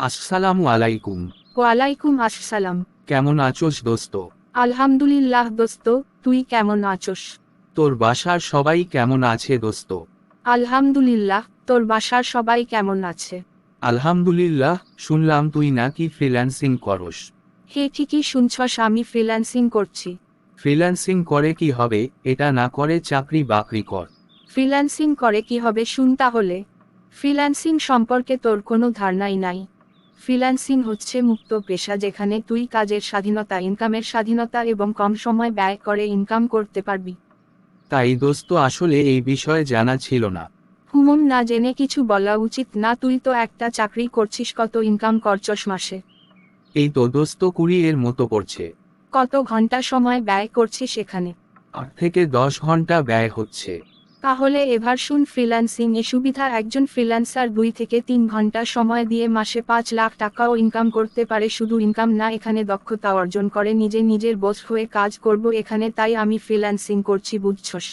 আসসালামু আলাইকুম। ওয়ালাইকুম আসসালাম। কেমন আছোস দোস্ত? আলহামদুলিল্লাহ দোস্ত, তুই কেমন আছোস? তোর বাসার সবাই কেমন আছে দোস্ত? আলহামদুলিল্লাহ, তোর বাসার সবাই কেমন আছে? আলহামদুলিল্লাহ। শুনলাম তুই নাকি ফ্রিল্যান্সিং করস। হে, ঠিকই শুনছস, আমি ফ্রিল্যান্সিং করছি। ফ্রিল্যান্সিং করে কি হবে? এটা না করে চাকরি বাকরি কর। ফ্রিল্যান্সিং করে কি হবে শুন তাহলে। ফ্রিল্যান্সিং সম্পর্কে তোর কোনো ধারণাই নাই। ফ্রিল্যান্সিং হচ্ছে মুক্ত পেশা যেখানে তুই কাজের স্বাধীনতা, ইনকামের স্বাধীনতা এবং কম সময় ব্যয় করে ইনকাম করতে পারবি। তাই দোস্ত, আসলে এই বিষয়ে জানা ছিল না। হুমুম, না জেনে কিছু বলা উচিত না। তুই তো একটা চাকরি করছিস, কত ইনকাম করছস মাসে? এই তো দোস্ত 20 এর মতো পড়ছে। কত ঘন্টা সময় ব্যয় করছিস এখানে? 8 থেকে 10 ঘন্টা ব্যয় হচ্ছে। তাহলে এবার শুন, ফ্রিল্যান্সিং এ সুবিধা, একজন ফ্রিল্যান্সার 2 থেকে 3 ঘন্টা সময় দিয়ে মাসে 5 লাখ টাকাও ইনকাম করতে পারে। শুধু ইনকাম না, এখানে দক্ষতা অর্জন করে নিজের বস হয়ে কাজ করব এখানে। তাই আমি ফ্রিল্যান্সিং করছি, বুঝছস?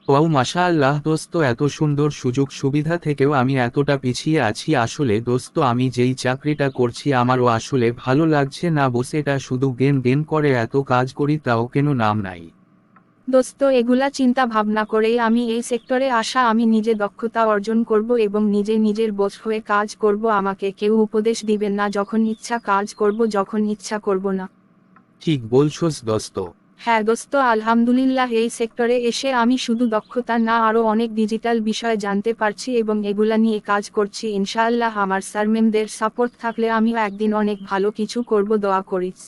ওয়াও, মাশাআল্লাহ দোস্ত, এত সুন্দর সুযোগ সুবিধা থেকেও আমি এতটা পিছিয়ে আছি। আসলে দোস্ত, আমি যেই চাকরিটা করছি আমারও আসলে ভালো লাগছে না। বস এটা শুধু গেম গেম করে, এত কাজ করি তাও কেন নাম নাই। দোস্ত, এগুলা চিন্তা ভাবনা করেই আমি এই সেক্টরে আসা। আমি নিজে দক্ষতা অর্জন করব এবং নিজের বস হয়ে কাজ করব। আমাকে কেউ উপদেশ দিবেন না, যখন ইচ্ছা কাজ করব, যখন ইচ্ছা করব না। ঠিক বলছস দোস্ত। হ্যাঁ দোস্ত, আলহামদুলিল্লাহ, এই সেক্টরে এসে আমি শুধু দক্ষতা না, আরও অনেক ডিজিটাল বিষয় জানতে পারছি এবং এগুলা নিয়ে কাজ করছি। ইনশাআল্লাহ আমার স্যার ম্যামদের সাপোর্ট থাকলে আমিও একদিন অনেক ভালো কিছু করব, দোয়া করিস।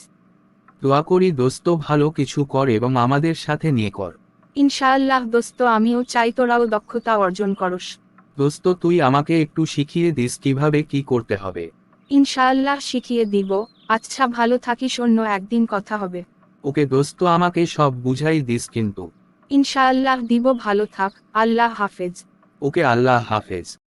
দোয়া করি দোস্ত, ভালো কিছু কর এবং আমাদের সাথে নিয়ে কর। ইনশাআল্লাহ দোস্ত, আমিও চাই তোরাও দক্ষতা অর্জন করস। দোস্ত, তুই আমাকে একটু শিখিয়ে দিস কিভাবে কি করতে হবে। ইনশাআল্লাহ শিখিয়ে দিব। আচ্ছা, ভালো থাকিস, অন্য একদিন কথা হবে। ওকে দোস্ত, আমাকে সব বুঝাই দিস কিন্তু। ইনশাআল্লাহ দিব, ভালো থাক, আল্লাহ হাফেজ। ওকে, আল্লাহ হাফেজ।